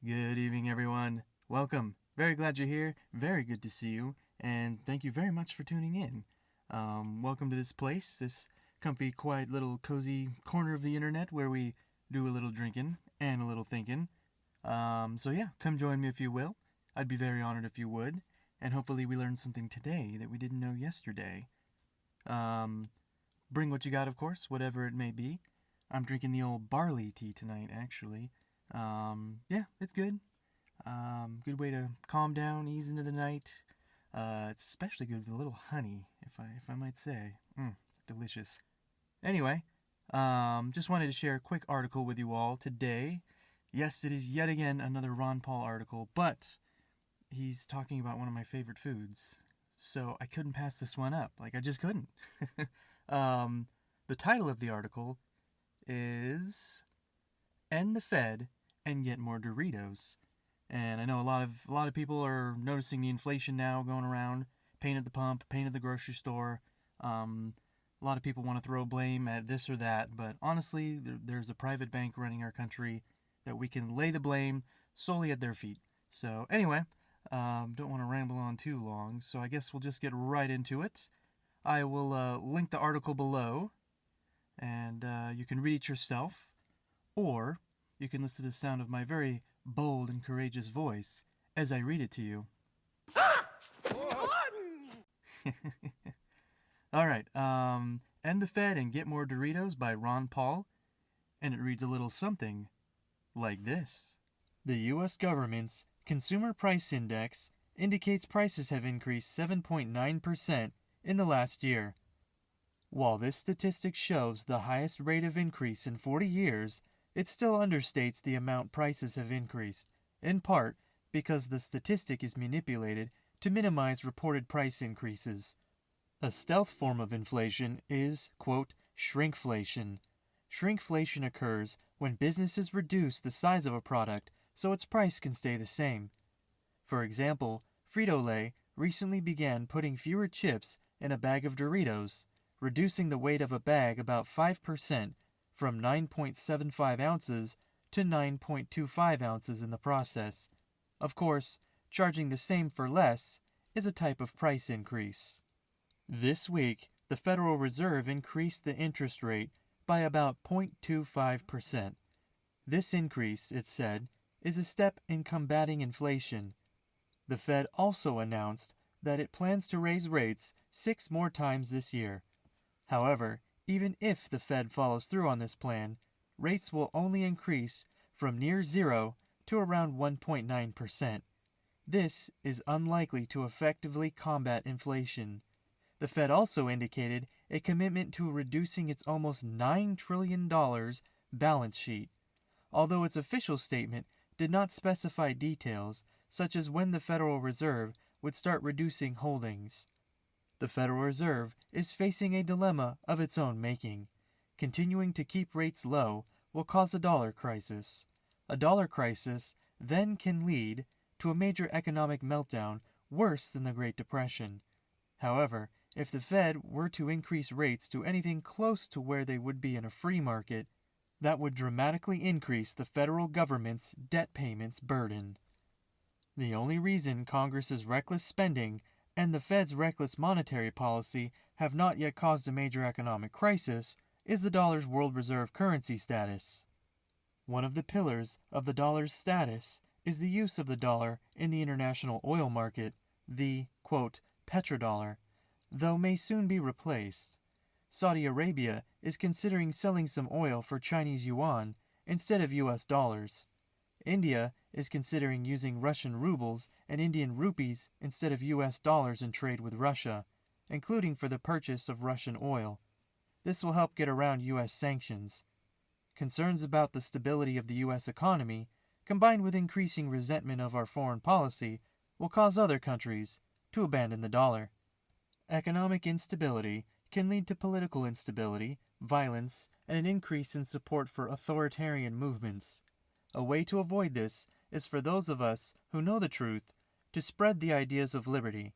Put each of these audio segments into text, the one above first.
Good evening, everyone. Welcome. Very glad you're here. Very good to see you. And thank you very much for tuning in. Welcome to this place, this comfy, quiet, little cozy corner of the internet where we do a little drinking and a little thinking. So, come join me if you will. I'd be very honored if you would. And hopefully, we learned something today that we didn't know yesterday. Bring what you got, of course, whatever it may be. I'm drinking the old barley tea tonight, actually. Yeah, it's good. Good way to calm down, ease into the night. It's especially good with a little honey, if I might say. Delicious. Anyway, just wanted to share a quick article with you all today. Yes, it is yet again another Ron Paul article, but he's talking about one of my favorite foods. So I couldn't pass this one up. I just couldn't. The title of the article is End the Fed and Get More Doritos. And I know a lot of people are noticing the inflation now going around. Pain at the pump, pain at the grocery store. A lot of people want to throw blame at this or that, but honestly, there's a private bank running our country that we can lay the blame solely at their feet. So anyway, don't want to ramble on too long, so I guess we'll just get right into it. I will link the article below, and you can read it yourself, or you can listen to the sound of my very bold and courageous voice as I read it to you. All right, End the Fed and Get More Doritos by Ron Paul, and it reads a little something like this. The U.S. government's Consumer Price Index indicates prices have increased 7.9% in the last year. While this statistic shows the highest rate of increase in 40 years, it still understates the amount prices have increased, in part because the statistic is manipulated to minimize reported price increases. A stealth form of inflation is, quote, shrinkflation. Shrinkflation occurs when businesses reduce the size of a product so its price can stay the same. For example, Frito-Lay recently began putting fewer chips in a bag of Doritos, reducing the weight of a bag about 5% from 9.75 ounces to 9.25 ounces in the process. Of course, charging the same for less is a type of price increase. This week, the Federal Reserve increased the interest rate by about 0.25%. This increase, it said, is a step in combating inflation. The Fed also announced that it plans to raise rates 6 more times this year. However, even if the Fed follows through on this plan, rates will only increase from near zero to around 1.9%. This is unlikely to effectively combat inflation. The Fed also indicated a commitment to reducing its almost $9 trillion balance sheet, although its official statement did not specify details such as when the Federal Reserve would start reducing holdings. The Federal Reserve is facing a dilemma of its own making. Continuing to keep rates low will cause a dollar crisis. A dollar crisis then can lead to a major economic meltdown worse than the Great Depression. However, if the Fed were to increase rates to anything close to where they would be in a free market, that would dramatically increase the federal government's debt payments burden. The only reason Congress's reckless spending and the Fed's reckless monetary policy have not yet caused a major economic crisis is the dollar's world reserve currency status. One of the pillars of the dollar's status is the use of the dollar in the international oil market, the, quote, petrodollar, though may soon be replaced. Saudi Arabia is considering selling some oil for Chinese yuan instead of US dollars. India is considering using Russian rubles and Indian rupees instead of US dollars in trade with Russia, including for the purchase of Russian oil. This will help get around US sanctions. Concerns about the stability of the US economy, combined with increasing resentment of our foreign policy, will cause other countries to abandon the dollar. Economic instability can lead to political instability, violence, and an increase in support for authoritarian movements. A way to avoid this is for those of us who know the truth to spread the ideas of liberty.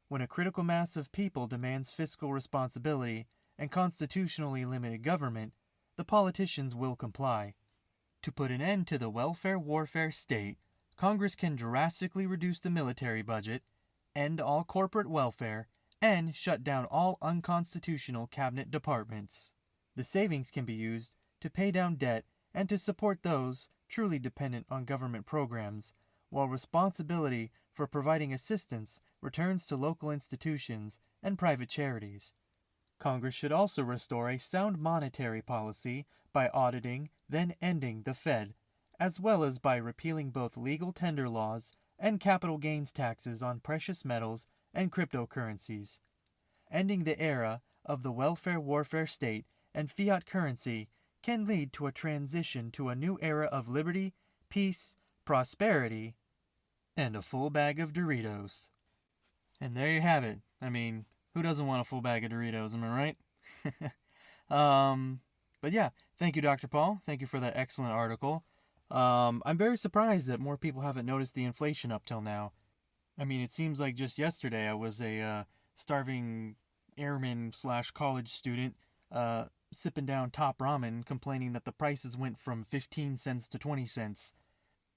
When a critical mass of people demands fiscal responsibility and constitutionally limited government, the politicians will comply. To put an end to the welfare warfare state, Congress can drastically reduce the military budget, end all corporate welfare, and shut down all unconstitutional cabinet departments. The savings can be used to pay down debt and to support those truly dependent on government programs, while responsibility for providing assistance returns to local institutions and private charities. Congress should also restore a sound monetary policy by auditing, then ending the Fed, as well as by repealing both legal tender laws and capital gains taxes on precious metals and cryptocurrencies. Ending the era of the welfare warfare state and fiat currency can lead to a transition to a new era of liberty, peace, prosperity, and a full bag of Doritos. And there you have it. I mean, who doesn't want a full bag of Doritos, am I right? But yeah, thank you, Dr. Paul. Thank you for that excellent article. I'm very surprised that more people haven't noticed the inflation up till now. I mean, it seems like just yesterday I was a starving airman / college student sipping down top ramen, complaining that the prices went from 15 cents to 20 cents.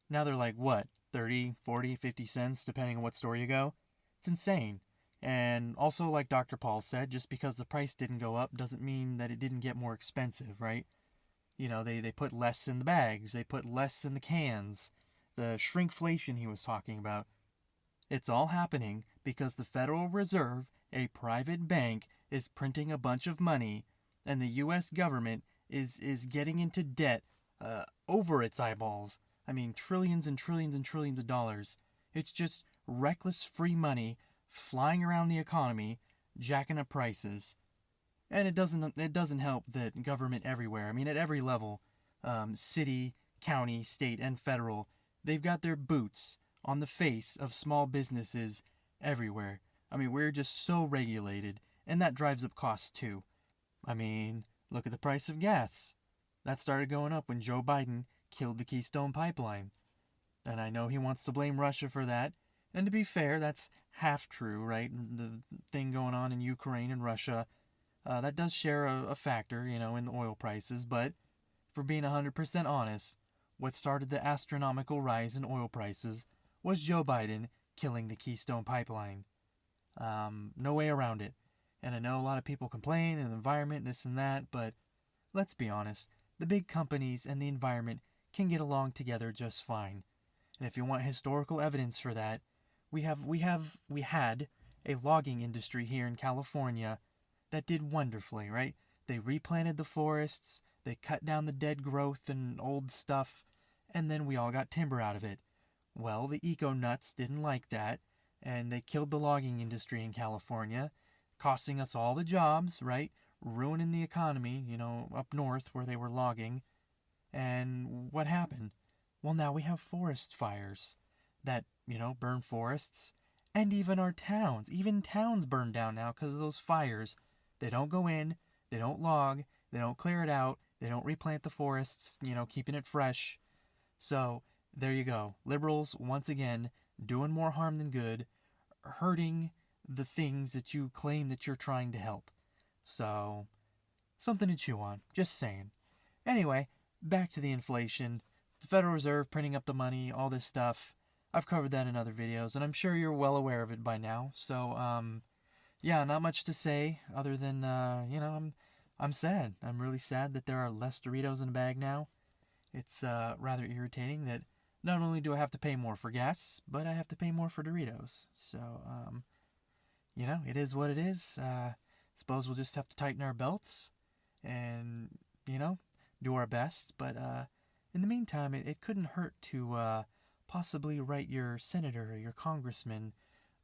Now they're like, what, 30, 40, 50 cents, depending on what store you go? It's insane. And also, like Dr. Paul said, just because the price didn't go up doesn't mean that it didn't get more expensive, right? You know, they put less in the bags, they put less in the cans. The shrinkflation he was talking about. It's all happening because the Federal Reserve, a private bank, is printing a bunch of money, and the U.S. government is getting into debt over its eyeballs. I mean, trillions and trillions and trillions of dollars. It's just reckless free money flying around the economy, jacking up prices. And it doesn't help that government everywhere, I mean at every level, city, county, state, and federal, they've got their boots on the face of small businesses everywhere. I mean, we're just so regulated, and that drives up costs too. I mean, look at the price of gas. That started going up when Joe Biden killed the Keystone Pipeline. And I know he wants to blame Russia for that. And to be fair, that's half true, right? The thing going on in Ukraine and Russia, that does share a factor, you know, in oil prices. But for being 100% honest, what started the astronomical rise in oil prices was Joe Biden killing the Keystone Pipeline. No way around it. And I know a lot of people complain and the environment, this and that, but let's be honest, the big companies and the environment can get along together just fine. And if you want historical evidence for that, we had a logging industry here in California that did wonderfully, right? They replanted the forests, they cut down the dead growth and old stuff, and then we all got timber out of it. Well, the eco-nuts didn't like that, and they killed the logging industry in California, costing us all the jobs, right? Ruining the economy, you know, up north where they were logging. And what happened? Well, now we have forest fires that, you know, burn forests. And even our towns. Even towns burn down now because of those fires. They don't go in, they don't log, they don't clear it out, they don't replant the forests, you know, keeping it fresh. So, there you go. Liberals, once again, doing more harm than good, hurting the things that you claim that you're trying to help. So, something to chew on. Just saying. Anyway, back to the inflation. The Federal Reserve printing up the money, all this stuff. I've covered that in other videos, and I'm sure you're well aware of it by now. So, yeah, not much to say other than, you know, I'm sad. I'm really sad that there are less Doritos in a bag now. It's rather irritating that not only do I have to pay more for gas, but I have to pay more for Doritos. So, you know, it is what it is. Suppose we'll just have to tighten our belts and, you know, do our best. But in the meantime, it couldn't hurt to possibly write your senator or your congressman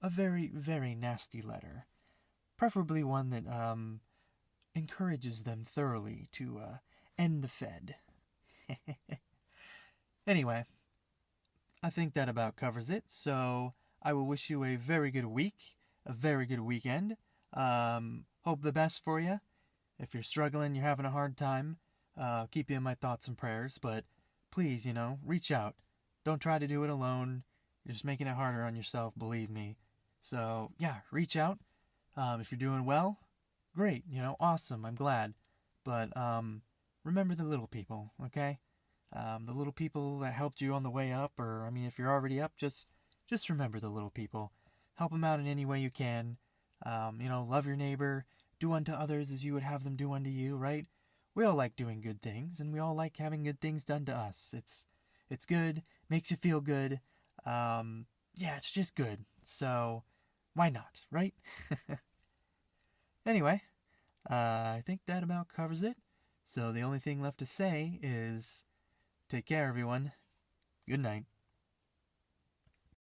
a very, very nasty letter. Preferably one that encourages them thoroughly to end the Fed. Anyway, I think that about covers it. So I will wish you a very good week, a very good weekend. Hope the best for you. If you're struggling, you're having a hard time, keep you in my thoughts and prayers. But please, you know, reach out. Don't try to do it alone. You're just making it harder on yourself, believe me. So, yeah, reach out. If you're doing well, great, you know, awesome, I'm glad. But remember the little people, okay? The little people that helped you on the way up, or I mean, if you're already up, just remember the little people. Help them out in any way you can. Love your neighbor. Do unto others as you would have them do unto you, right? We all like doing good things, and we all like having good things done to us. It's good, makes you feel good. Yeah, it's just good. So why not, right? Anyway, I think that about covers it. So the only thing left to say is take care, everyone. Good night.